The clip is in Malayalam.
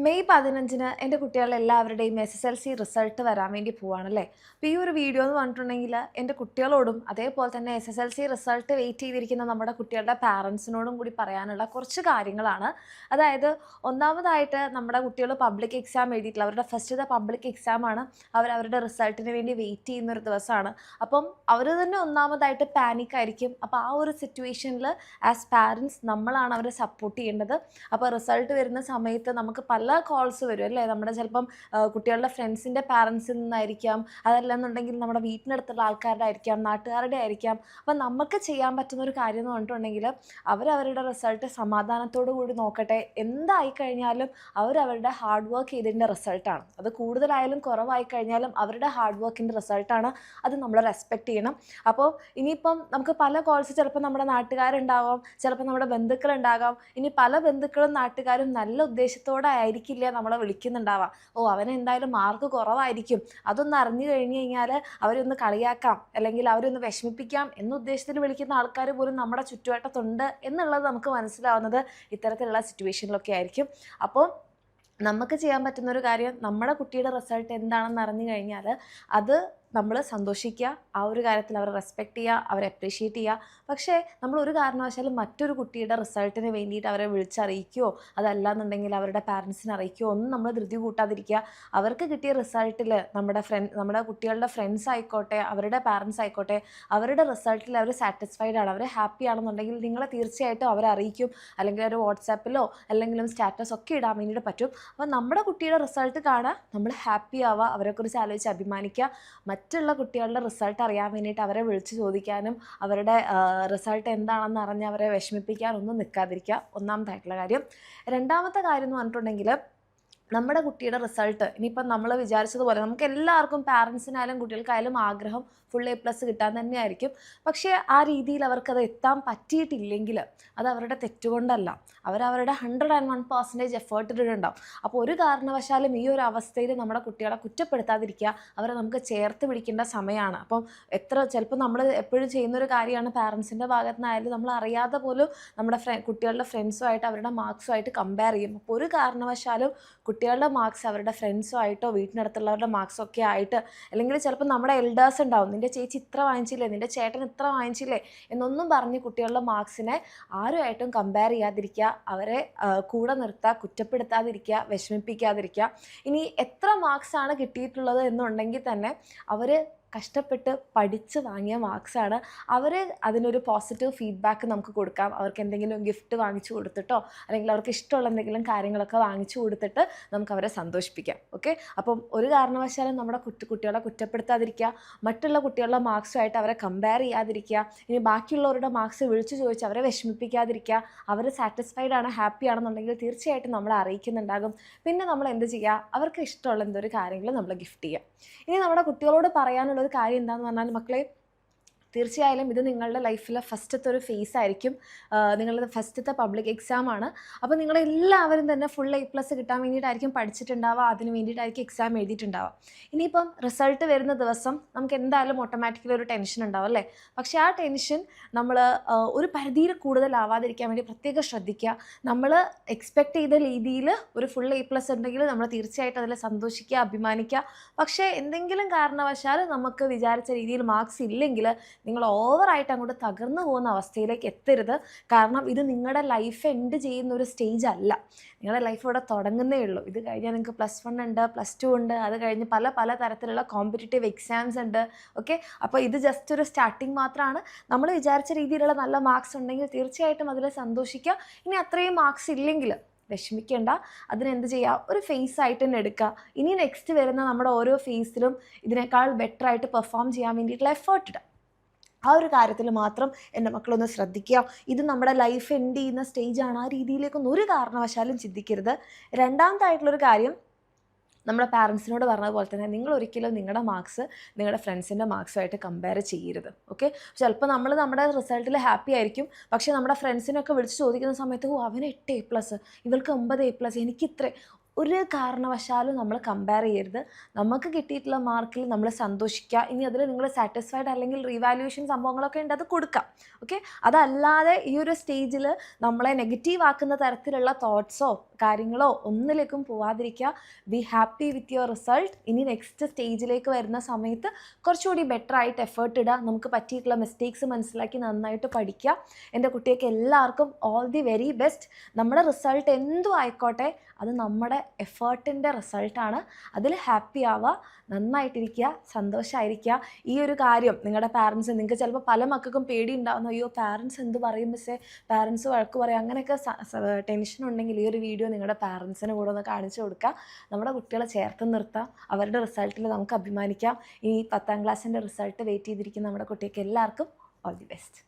മെയ് 15-ന് എൻ്റെ കുട്ടികളെല്ലാവരുടെയും SSLC റിസൾട്ട് വരാൻ വേണ്ടി പോവാണല്ലേ. അപ്പോൾ ഈ ഒരു വീഡിയോ എന്ന് പറഞ്ഞിട്ടുണ്ടെങ്കിൽ എൻ്റെ കുട്ടികളോടും അതേപോലെ തന്നെ SSLC റിസൾട്ട് വെയിറ്റ് ചെയ്തിരിക്കുന്ന നമ്മുടെ കുട്ടികളുടെ പാരൻസിനോടും കൂടി പറയാനുള്ള കുറച്ച് കാര്യങ്ങളാണ്. അതായത് ഒന്നാമതായിട്ട് നമ്മുടെ കുട്ടികൾ പബ്ലിക് എക്സാം എഴുതിയിട്ടില്ല, അവരുടെ ഫസ്റ്റത്തെ പബ്ലിക് എക്സാമാണ്. അവരുടെ റിസൾട്ടിന് വേണ്ടി വെയിറ്റ് ചെയ്യുന്നൊരു ദിവസമാണ്. അപ്പം അവർ തന്നെ ഒന്നാമതായിട്ട് പാനിക് ആയിരിക്കും. അപ്പോൾ ആ ഒരു സിറ്റുവേഷനിൽ ആസ് പാരൻസ് നമ്മളാണ് അവരെ സപ്പോർട്ട് ചെയ്യേണ്ടത്. അപ്പോൾ റിസൾട്ട് വരുന്ന സമയത്ത് നമുക്ക് പല കോൾസ് വരും അല്ലേ. നമ്മുടെ ചിലപ്പം കുട്ടികളുടെ ഫ്രണ്ട്സിൻ്റെ പാരൻസിൽ നിന്നായിരിക്കാം, അതല്ലെന്നുണ്ടെങ്കിൽ നമ്മുടെ വീട്ടിനടുത്തുള്ള ആൾക്കാരുടെ ആയിരിക്കാം, നാട്ടുകാരുടെ ആയിരിക്കാം. അപ്പം നമുക്ക് ചെയ്യാൻ പറ്റുന്ന ഒരു കാര്യം എന്ന് പറഞ്ഞിട്ടുണ്ടെങ്കിൽ അവരവരുടെ റിസൾട്ട് സമാധാനത്തോടു കൂടി നോക്കട്ടെ. എന്തായി കഴിഞ്ഞാലും അവരവരുടെ ഹാർഡ് വർക്ക് ചെയ്തതിൻ്റെ റിസൾട്ടാണ്. അത് കൂടുതലായാലും കുറവായി കഴിഞ്ഞാലും അവരുടെ ഹാർഡ് വർക്കിൻ്റെ റിസൾട്ടാണ്. അത് നമ്മൾ റെസ്പെക്റ്റ് ചെയ്യണം. അപ്പോൾ ഇനിയിപ്പം നമുക്ക് പല കോൾസ് ചിലപ്പോൾ നമ്മുടെ നാട്ടുകാരുണ്ടാവാം, ചിലപ്പോൾ നമ്മുടെ ബന്ധുക്കളുണ്ടാകാം. ഇനി പല ബന്ധുക്കളും നാട്ടുകാരും നല്ല ഉദ്ദേശത്തോടെ ആയിരിക്കില്ല നമ്മളെ വിളിക്കുന്നുണ്ടാവാം. അവനെന്തായാലും മാർക്ക് കുറവായിരിക്കും, അതൊന്ന് അറിഞ്ഞു കഴിഞ്ഞ് കഴിഞ്ഞാൽ അവരൊന്ന് കളിയാക്കാം അല്ലെങ്കിൽ അവരൊന്ന് വിഷമിപ്പിക്കാം എന്ന ഉദ്ദേശത്തിൽ വിളിക്കുന്ന ആൾക്കാർ പോലും നമ്മുടെ ചുറ്റുവട്ടത്തുണ്ട് എന്നുള്ളത് നമുക്ക് മനസ്സിലാവുന്നത് ഇത്തരത്തിലുള്ള സിറ്റുവേഷനിലൊക്കെ ആയിരിക്കും. അപ്പോൾ നമുക്ക് ചെയ്യാൻ പറ്റുന്നൊരു കാര്യം, നമ്മുടെ കുട്ടിയുടെ റിസൾട്ട് എന്താണെന്ന് അറിഞ്ഞു കഴിഞ്ഞാൽ അത് നമ്മൾ സന്തോഷിക്കുക, ആ ഒരു കാര്യത്തിൽ അവരെ റെസ്പെക്റ്റ് ചെയ്യുക, അവരെ അപ്രീഷിയേറ്റ് ചെയ്യുക. പക്ഷേ നമ്മൾ ഒരു കാരണവശാലും മറ്റൊരു കുട്ടിയുടെ റിസൾട്ടിന് വേണ്ടിയിട്ട് അവരെ വിളിച്ചറിയിക്കുകയോ അതല്ലാന്നുണ്ടെങ്കിൽ അവരുടെ പാരൻസിനെ അറിയിക്കുകയോ ഒന്നും നമ്മൾ ധൃതി കൂട്ടാതിരിക്കുക. അവർക്ക് കിട്ടിയ റിസൾട്ടിൽ നമ്മുടെ കുട്ടികളുടെ ഫ്രണ്ട്സ് ആയിക്കോട്ടെ, അവരുടെ പാരൻസ് ആയിക്കോട്ടെ, അവരുടെ റിസൾട്ടിൽ അവർ സാറ്റിസ്ഫൈഡ് ആണ്, അവർ ഹാപ്പി ആണെന്നുണ്ടെങ്കിൽ നിങ്ങളെ തീർച്ചയായിട്ടും അവരെ അറിയിക്കും. അല്ലെങ്കിൽ ഒരു വാട്സാപ്പിലോ അല്ലെങ്കിലും സ്റ്റാറ്റസ് ഒക്കെ ഇടാൻ വേണ്ടിയിട്ട് പറ്റും. അപ്പോൾ നമ്മുടെ കുട്ടിയുടെ റിസൾട്ട് കാണുക, നമ്മൾ ഹാപ്പി ആവുക, അവരെക്കുറിച്ച് ആലോചിച്ച് അഭിമാനിക്കുക. മറ്റുള്ള കുട്ടികളുടെ റിസൾട്ട് അറിയാൻ വേണ്ടിയിട്ട് അവരെ വിളിച്ച് ചോദിക്കാനും അവരുടെ റിസൾട്ട് എന്താണെന്ന് അറിഞ്ഞ് അവരെ വിഷമിപ്പിക്കാനൊന്നും നിൽക്കാതിരിക്കുക, ഒന്നാമതായിട്ടുള്ള കാര്യം. രണ്ടാമത്തെ കാര്യം എന്ന് പറഞ്ഞിട്ടുണ്ടെങ്കിൽ നമ്മുടെ കുട്ടിയുടെ റിസൾട്ട് ഇനിയിപ്പം നമ്മൾ വിചാരിച്ചതുപോലെ നമുക്ക് എല്ലാവർക്കും പാരൻസിനായാലും കുട്ടികൾക്കായാലും ആഗ്രഹം ഫുൾ A+ കിട്ടാൻ തന്നെയായിരിക്കും. പക്ഷേ ആ രീതിയിൽ അവർക്കത് എത്താൻ പറ്റിയിട്ടില്ലെങ്കിൽ അത് അവരുടെ തെറ്റുകൊണ്ടല്ല, അവരവരുടെ 101% എഫേർട്ട് ഇട്ടിട്ടുണ്ടാവും. അപ്പോൾ ഒരു കാരണവശാലും ഈ ഒരു അവസ്ഥയിൽ നമ്മുടെ കുട്ടികളെ കുറ്റപ്പെടുത്താതിരിക്കുക, അവരെ നമുക്ക് ചേർത്ത് പിടിക്കേണ്ട സമയമാണ്. അപ്പം ചിലപ്പോൾ നമ്മൾ എപ്പോഴും ചെയ്യുന്നൊരു കാര്യമാണ് പാരൻസിൻ്റെ ഭാഗത്തു നിന്നായാലും നമ്മൾ അറിയാതെ പോലും നമ്മുടെ കുട്ടികളുടെ ഫ്രണ്ട്സുമായിട്ട് അവരുടെ മാർക്സുമായിട്ട് കമ്പയർ ചെയ്യും. അപ്പോൾ ഒരു കാരണവശാലും കുട്ടികളുടെ മാർക്സ് അവരുടെ ഫ്രണ്ട്സോ ആയിട്ടോ വീട്ടിനടുത്തുള്ളവരുടെ മാർക്സോ ഒക്കെ ആയിട്ട്, അല്ലെങ്കിൽ ചിലപ്പോൾ നമ്മുടെ എൽഡേഴ്സ് ഉണ്ടാവും, നിൻ്റെ ചേച്ചി ഇത്ര വാങ്ങിച്ചില്ലേ, നിൻ്റെ ചേട്ടൻ ഇത്ര വാങ്ങിച്ചില്ലേ എന്നൊന്നും പറഞ്ഞ് കുട്ടികളുടെ മാർക്സിനെ ആരുമായിട്ടും കമ്പയർ ചെയ്യാതിരിക്കുക, അവരെ കൂടെ നിർത്തുക, കുറ്റപ്പെടുത്താതിരിക്കുക, വിഷമിപ്പിക്കാതിരിക്കുക. ഇനി എത്ര മാർക്സാണ് കിട്ടിയിട്ടുള്ളത് എന്നുണ്ടെങ്കിൽ തന്നെ അവർ കഷ്ടപ്പെട്ട് പഠിച്ച് വാങ്ങിയ മാർക്സാണ്. അതിനൊരു പോസിറ്റീവ് ഫീഡ്ബാക്ക് നമുക്ക് കൊടുക്കാം. അവർക്ക് എന്തെങ്കിലും ഗിഫ്റ്റ് വാങ്ങിച്ചു കൊടുത്തിട്ടോ അല്ലെങ്കിൽ അവർക്ക് ഇഷ്ടമുള്ള എന്തെങ്കിലും കാര്യങ്ങളൊക്കെ വാങ്ങിച്ചു കൊടുത്തിട്ട് നമുക്ക് അവരെ സന്തോഷിപ്പിക്കാം. ഓക്കെ, അപ്പം ഒരു കാരണവശാലും നമ്മുടെ കുട്ടികളെ കുറ്റപ്പെടുത്താതിരിക്കുക, മറ്റുള്ള കുട്ടികളുടെ മാർക്സുമായിട്ട് അവരെ കമ്പയർ ചെയ്യാതിരിക്കുക. ഇനി ബാക്കിയുള്ളവരുടെ മാർക്സ് വിളിച്ചു ചോദിച്ച് അവരെ വിഷമിപ്പിക്കാതിരിക്കുക. അവർ സാറ്റിസ്ഫൈഡ് ആണ്, ഹാപ്പി ആണെന്നുണ്ടെങ്കിൽ തീർച്ചയായിട്ടും നമ്മളെ അറിയിക്കുന്നുണ്ടാകും. പിന്നെ നമ്മൾ എന്ത് ചെയ്യുക, അവർക്ക് ഇഷ്ടമുള്ള എന്തൊരു കാര്യങ്ങൾ നമ്മൾ ഗിഫ്റ്റ് ചെയ്യുക. ഇനി നമ്മുടെ കുട്ടികളോട് പറയാനുള്ള ഒരു കാര്യം എന്താണെന്ന് പറഞ്ഞാൽ, മക്കളെ തീർച്ചയായും ഇത് നിങ്ങളുടെ ലൈഫിലെ ഫസ്റ്റത്തെ ഒരു ഫേസ് ആയിരിക്കും. നിങ്ങളുടെ ഫസ്റ്റത്തെ പബ്ലിക് എക്സാമാണ്. അപ്പോൾ നിങ്ങളെല്ലാവരും തന്നെ ഫുൾ A+ കിട്ടാൻ വേണ്ടിയിട്ടായിരിക്കും പഠിച്ചിട്ടുണ്ടാവുക, അതിന് വേണ്ടിയിട്ടായിരിക്കും എക്സാം എഴുതിയിട്ടുണ്ടാവുക. ഇനിയിപ്പം റിസൾട്ട് വരുന്ന ദിവസം നമുക്ക് എന്തായാലും ഓട്ടോമാറ്റിക്കലി ഒരു ടെൻഷൻ ഉണ്ടാവും അല്ലേ. പക്ഷേ ആ ടെൻഷൻ നമ്മൾ ഒരു പരിധിയിൽ കൂടുതലാവാതിരിക്കാൻ വേണ്ടി പ്രത്യേകം ശ്രദ്ധിക്കുക. നമ്മൾ എക്സ്പെക്റ്റ് ചെയ്ത രീതിയിൽ ഒരു ഫുൾ A+ ഉണ്ടെങ്കിൽ നമ്മൾ തീർച്ചയായിട്ടും അതിൽ സന്തോഷിക്കുക, അഭിമാനിക്കുക. പക്ഷേ എന്തെങ്കിലും കാരണവശാൽ നമുക്ക് വിചാരിച്ച രീതിയിൽ മാർക്സ് ഇല്ലെങ്കിൽ നിങ്ങൾ ഓവറായിട്ട് അങ്ങോട്ട് തകർന്നു പോകുന്ന അവസ്ഥയിലേക്ക് എത്തരുത്. കാരണം ഇത് നിങ്ങളുടെ ലൈഫ് എൻഡ് ചെയ്യുന്ന ഒരു സ്റ്റേജ് അല്ല, നിങ്ങളുടെ ലൈഫ് ഇവിടെ തുടങ്ങുന്നേ ഉള്ളൂ. ഇത് കഴിഞ്ഞാൽ നിങ്ങൾക്ക് +1 ഉണ്ട്, +2 ഉണ്ട്, അത് കഴിഞ്ഞ് പല തരത്തിലുള്ള കോമ്പറ്റേറ്റീവ് എക്സാംസ് ഉണ്ട്. ഓക്കെ, അപ്പോൾ ഇത് ജസ്റ്റ് ഒരു സ്റ്റാർട്ടിങ് മാത്രമാണ്. നമ്മൾ വിചാരിച്ച രീതിയിലുള്ള നല്ല മാർക്സ് ഉണ്ടെങ്കിൽ തീർച്ചയായിട്ടും അതിൽ സന്തോഷിക്കുക. ഇനി അത്രയും മാർക്സ് ഇല്ലെങ്കിൽ വിഷമിക്കേണ്ട, അതിനെന്ത് ചെയ്യുക, ഒരു ഫേസ് ആയിട്ട് തന്നെ എടുക്കുക. ഇനി നെക്സ്റ്റ് വരുന്ന നമ്മുടെ ഓരോ ഫേസിലും ഇതിനേക്കാൾ ബെറ്ററായിട്ട് പെർഫോം ചെയ്യാൻ വേണ്ടിയിട്ടുള്ള എഫേർട്ട് ഇടുക. ആ ഒരു കാര്യത്തിൽ മാത്രം എൻ്റെ മക്കളൊന്ന് ശ്രദ്ധിക്കുക. ഇത് നമ്മുടെ ലൈഫ് എൻഡ് ചെയ്യുന്ന സ്റ്റേജാണ്, ആ രീതിയിലേക്കൊന്നും ഒരു കാരണവശാലും ചിന്തിക്കരുത്. രണ്ടാമതായിട്ടുള്ളൊരു കാര്യം, നമ്മുടെ പാരൻസിനോട് പറഞ്ഞതുപോലെ തന്നെ നിങ്ങൾ ഒരിക്കലും നിങ്ങളുടെ മാർക്സ് നിങ്ങളുടെ ഫ്രണ്ട്സിൻ്റെ മാർക്സുമായിട്ട് കമ്പയർ ചെയ്യരുത്. ഓക്കെ, ചിലപ്പോൾ നമ്മൾ നമ്മുടെ റിസൾട്ടിൽ ഹാപ്പി ആയിരിക്കും, പക്ഷേ നമ്മുടെ ഫ്രണ്ട്സിനൊക്കെ വിളിച്ച് ചോദിക്കുന്ന സമയത്ത് അവന് 8A+, ഇവൾക്ക് 9A+, എനിക്കിത്ര ഒരു കാരണവശാലും നമ്മൾ കമ്പയർ ചെയ്യരുത്. നമുക്ക് കിട്ടിയിട്ടുള്ള മാർക്കിൽ നമ്മൾ സന്തോഷിക്കുക. ഇനി അതിൽ നിങ്ങൾ സാറ്റിസ്ഫൈഡ് അല്ലെങ്കിൽ റീവാലുവേഷൻ സംഭവങ്ങളൊക്കെ ഉണ്ട്, അത് കൊടുക്കാം. ഓക്കെ, അതല്ലാതെ ഈ ഒരു സ്റ്റേജിൽ നമ്മളെ നെഗറ്റീവ് ആക്കുന്ന തരത്തിലുള്ള തോട്ട്സോ കാര്യങ്ങളോ ഒന്നിലേക്കും പോവാതിരിക്കുക. Be happy with your result. ഇനി നെക്സ്റ്റ് സ്റ്റേജിലേക്ക് വരുന്ന സമയത്ത് കുറച്ചുകൂടി ബെറ്റർ ആയിട്ട് എഫേർട്ട് ഇടുക. നമുക്ക് പറ്റിയിട്ടുള്ള മിസ്റ്റേക്സ് മനസ്സിലാക്കി നന്നായിട്ട് പഠിക്കുക. എൻ്റെ കുട്ടികൾക്ക് എല്ലാവർക്കും ഓൾ ദി വെരി ബെസ്റ്റ്. നമ്മുടെ റിസൾട്ട് എന്തും ആയിക്കോട്ടെ, അത് നമ്മുടെ എഫേർട്ടിൻ്റെ റിസൾട്ടാണ്. അതിൽ ഹാപ്പി ആവുക, നന്നായിട്ടിരിക്കുക, സന്തോഷമായിരിക്കുക. ഈ ഒരു കാര്യം നിങ്ങളുടെ പാരൻസ്, നിങ്ങൾക്ക് ചിലപ്പോൾ പല മക്കൾക്കും പേടി ഉണ്ടാകുന്നു, അയ്യോ പാരൻസ് എന്ത് പറയും മിസ്സേ, പാരൻസ് വഴക്ക് പറയും, അങ്ങനെയൊക്കെ ടെൻഷൻ ഉണ്ടെങ്കിൽ ഈ ഒരു വീഡിയോ നിങ്ങളുടെ പാരൻസിന് കൂടെ ഒന്ന് കാണിച്ചു കൊടുക്കുക. നമ്മുടെ കുട്ടികളെ ചേർത്ത് നിർത്താം, അവരുടെ റിസൾട്ടിൽ നമുക്ക് അഭിമാനിക്കാം. ഈ 10ാം ക്ലാസ്സിൻ്റെ റിസൾട്ട് വെയിറ്റ് ചെയ്തിരിക്കുന്ന നമ്മുടെ കുട്ടികൾക്ക് എല്ലാവർക്കും ഓൾ ദി ബെസ്റ്റ്.